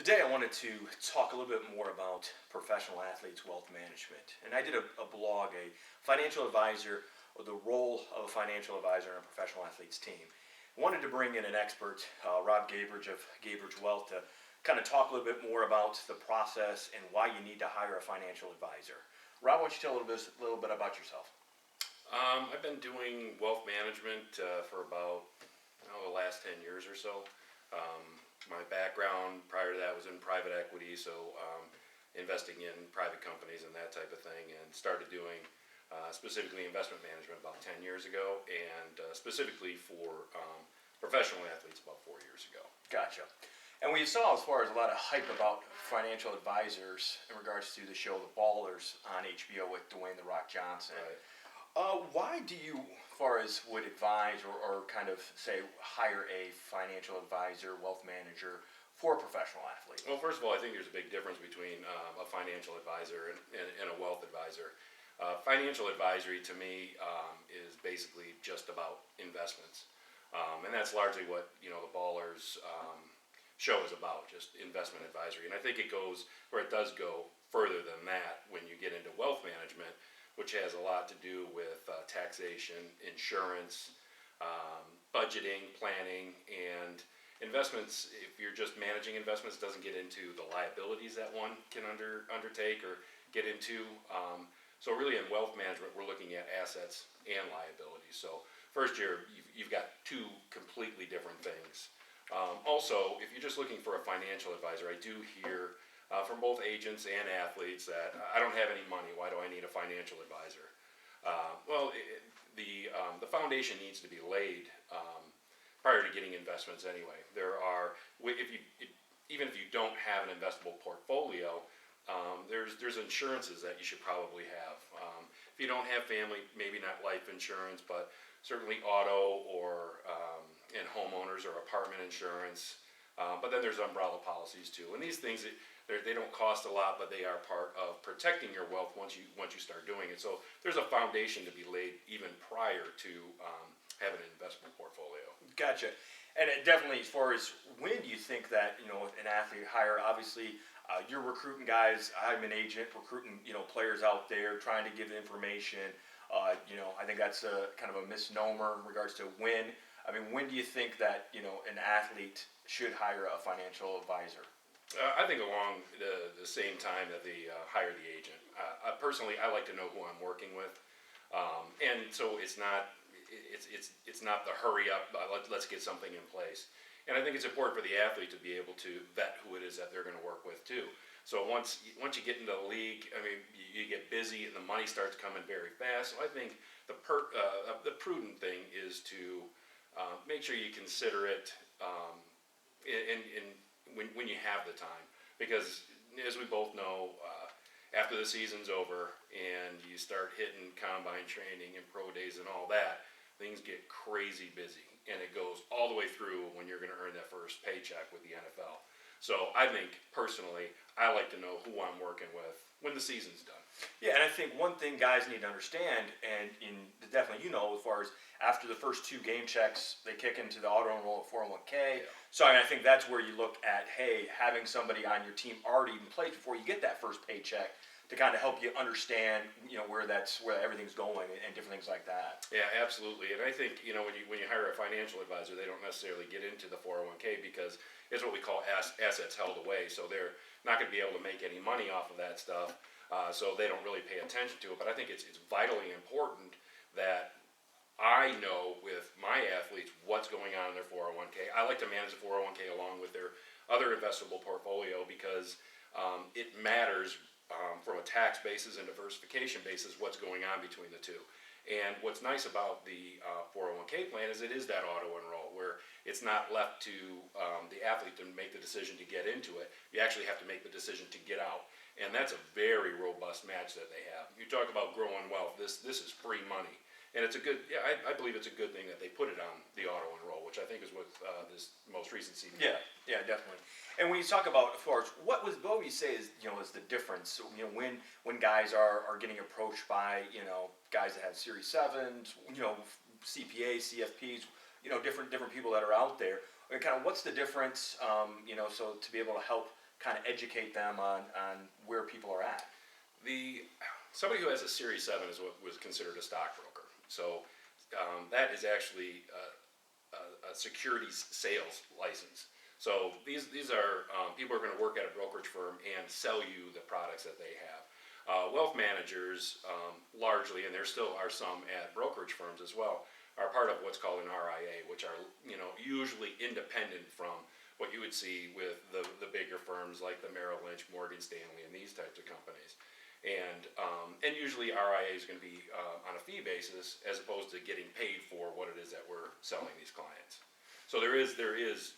Today, I wanted to talk a little bit more about professional athletes' wealth management. And I did a blog, a financial advisor, or the role of a financial advisor on a professional athletes team. I wanted to bring in an expert, Rob Gabrich of Gabrich Wealth, to kind of talk a little bit more about the process and why you need to hire a financial advisor. Rob, why don't you tell a little bit about yourself? I've been doing wealth management for about the last 10 years or so. My background prior to that was in private equity, so investing in private companies and that type of thing, and started doing specifically investment management about 10 years ago, and specifically for professional athletes about 4 years ago. Gotcha. And we saw, as far as a lot of hype about financial advisors in regards to the show The Ballers on HBO with Dwayne "The Rock" Johnson. Right. Why do you, as far as would advise or kind of say hire a financial advisor, wealth manager for a professional athlete? Well, first of all, I think there's a big difference between a financial advisor and a wealth advisor. Financial advisory to me is basically just about investments, and that's largely what the Ballers show is about, just investment advisory. And I think it does go further than that when you get into wealth management, which has a lot to do with taxation, insurance, budgeting, planning, and investments. If you're just managing investments, doesn't get into the liabilities that one can undertake or get into. So really in wealth management, we're looking at assets and liabilities. So first you've got two completely different things. Also, if you're just looking for a financial advisor, I do hear from both agents and athletes that I don't have any money. Why do I need a financial advisor? The foundation needs to be laid prior to getting investments anyway. Even if you don't have an investable portfolio, there's insurances that you should probably have. If you don't have family, maybe not life insurance, but certainly auto or and homeowners or apartment insurance. But then there's umbrella policies too, and these things they don't cost a lot, but they are part of protecting your wealth once you start doing it. So there's a foundation to be laid even prior to having an investment portfolio. Gotcha. And it definitely, as far as when do you think that an athlete hire? Obviously, you're recruiting guys. I'm an agent recruiting players out there, trying to give information. I think that's a kind of a misnomer in regards to when. I mean, when do you think that an athlete should hire a financial advisor? I think along the same time that they hire the agent. Personally, I like to know who I'm working with, and so it's not the hurry up. Let's get something in place. And I think it's important for the athlete to be able to vet who it is that they're going to work with too. So once you get into the league, I mean, you get busy and the money starts coming very fast. So I think the prudent thing is to make sure you consider it when you have the time, because as we both know, after the season's over and you start hitting combine training and pro days and all that, things get crazy busy, and it goes all the way through when you're going to earn that first paycheck with the NFL. So I think personally, I like to know who I'm working with when the season's done. Yeah, and I think one thing guys need to understand, and definitely as far as after the first two game checks, they kick into the auto enroll at 401k. Yeah. So I think that's where you look at, hey, having somebody on your team already in place before you get that first paycheck to kind of help you understand, where everything's going and different things like that. Yeah, absolutely. And I think when you hire a financial advisor, they don't necessarily get into the 401k because it's what we call assets held away. So they're not going to be able to make any money off of that stuff. So they don't really pay attention to it. But I think it's vitally important that I know with my athletes what's going on in their 401k. I like to manage the 401k along with their other investable portfolio because it matters from a tax basis and diversification basis what's going on between the two. And what's nice about the 401k plan is it is that auto enroll where it's not left to the athlete to make the decision to get into it. You actually have to make the decision to get out. And that's a very robust match that they have. You talk about growing wealth. This is free money. And it's a good, I believe it's a good thing that they put it on the auto enroll, which I think is what this most recent season. Yeah, definitely. And when you talk about, as far as what would you say is is the difference? When guys are getting approached by guys that have Series 7s, CPAs, CFPs, different people that are out there. Kind of what's the difference? So to be able to help kind of educate them on where people are at? Somebody who has a Series 7 is what was considered a stockbroker. So that is actually a securities sales license. So these are people who are going to work at a brokerage firm and sell you the products that they have. Wealth managers, largely, and there still are some at brokerage firms as well, are part of what's called an RIA, which are usually independent from what you would see with the bigger firms like the Merrill Lynch, Morgan Stanley, and these types of companies. And usually RIA is going to be on a fee basis as opposed to getting paid for what it is that we're selling these clients. So there is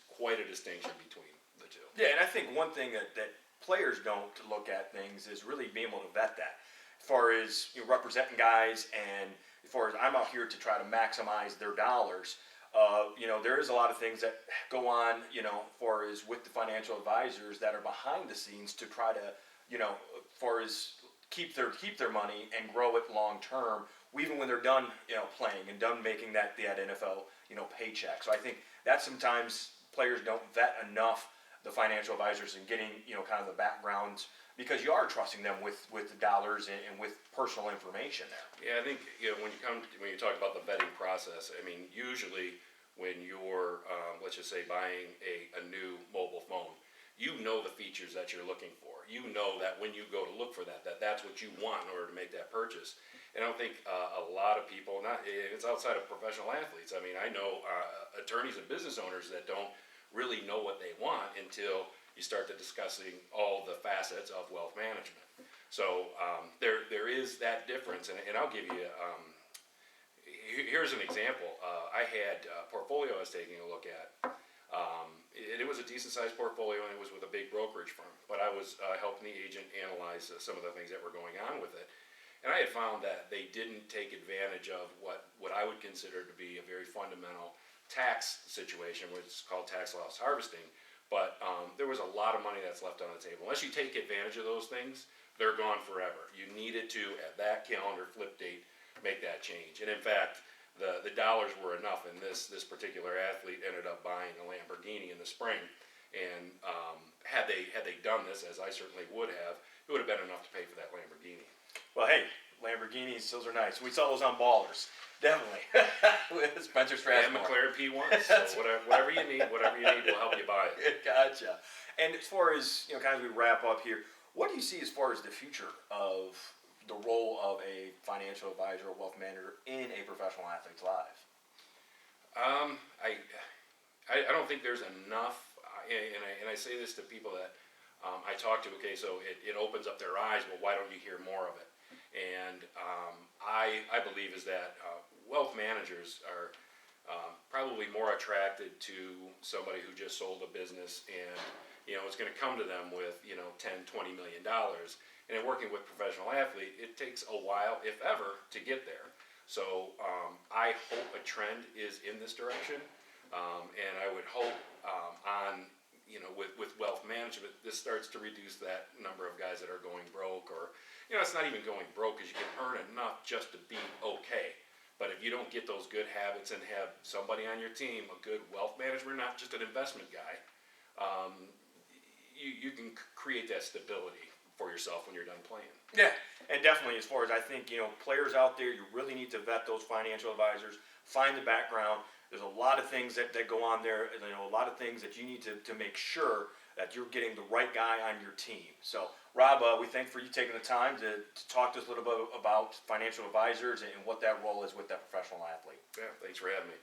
quite a distinction between the two. Yeah, and I think one thing that players don't look at things is really being able to vet that. As far as representing guys, and as far as I'm out here to try to maximize their dollars, there is a lot of things that go on, as far as with the financial advisors that are behind the scenes to try to, as far as keep their money and grow it long term, even when they're done, playing and done making that NFL, paycheck. So I think that sometimes players don't vet enough the financial advisors and getting, kind of the backgrounds, because you are trusting them with the dollars and with personal information there. Yeah, I think when you talk about the vetting process, I mean, usually when you're let's just say buying a new mobile phone, you know the features that you're looking for. You know that when you go to look for that's what you want in order to make that purchase. And I don't think a lot of people, it's outside of professional athletes. I mean, I know attorneys and business owners that don't really know what they want until you start to discussing all the facets of wealth management. So there is that difference, and I'll give you. Here's an example. I had a portfolio I was taking a look at. It was a decent-sized portfolio, and it was with a big brokerage firm. But I was helping the agent analyze some of the things that were going on with it. And I had found that they didn't take advantage of what I would consider to be a very fundamental tax situation, which is called tax loss harvesting. But there was a lot of money that's left on the table. Unless you take advantage of those things, they're gone forever. You needed to, at that calendar flip date, make that change. And in fact, the dollars were enough, and this particular athlete ended up buying a Lamborghini in the spring. And had they done this, as I certainly would have, it would have been enough to pay for that Lamborghini. Well, hey, Lamborghinis, those are nice. We saw those on Ballers, definitely. With Spencer Strasburg. And McLaren P1s. So whatever you need, will help you buy it. Gotcha. And as far as kind of we wrap up here, what do you see as far as the future of the role of a financial advisor or wealth manager in a professional athlete's life? I don't think there's enough, and I say this to people that I talk to. Okay, so it opens up their eyes. Well, why don't you hear more of it? And I believe is that wealth managers are probably more attracted to somebody who just sold a business and it's going to come to them with $10, $20 million. And in working with professional athlete, it takes a while, if ever, to get there. So I hope a trend is in this direction, and I would hope with wealth management, this starts to reduce that number of guys that are going broke, or it's not even going broke, because you can earn enough just to be okay. But if you don't get those good habits and have somebody on your team, a good wealth manager, not just an investment guy, you can create that stability for yourself when you're done playing. Yeah, and definitely as far as I think, players out there, you really need to vet those financial advisors, find the background. There's a lot of things that go on there, and a lot of things that you need to make sure that you're getting the right guy on your team. So, Rob, we thank for you taking the time to talk to us a little bit about financial advisors and what that role is with that professional athlete. Yeah, thanks for having me.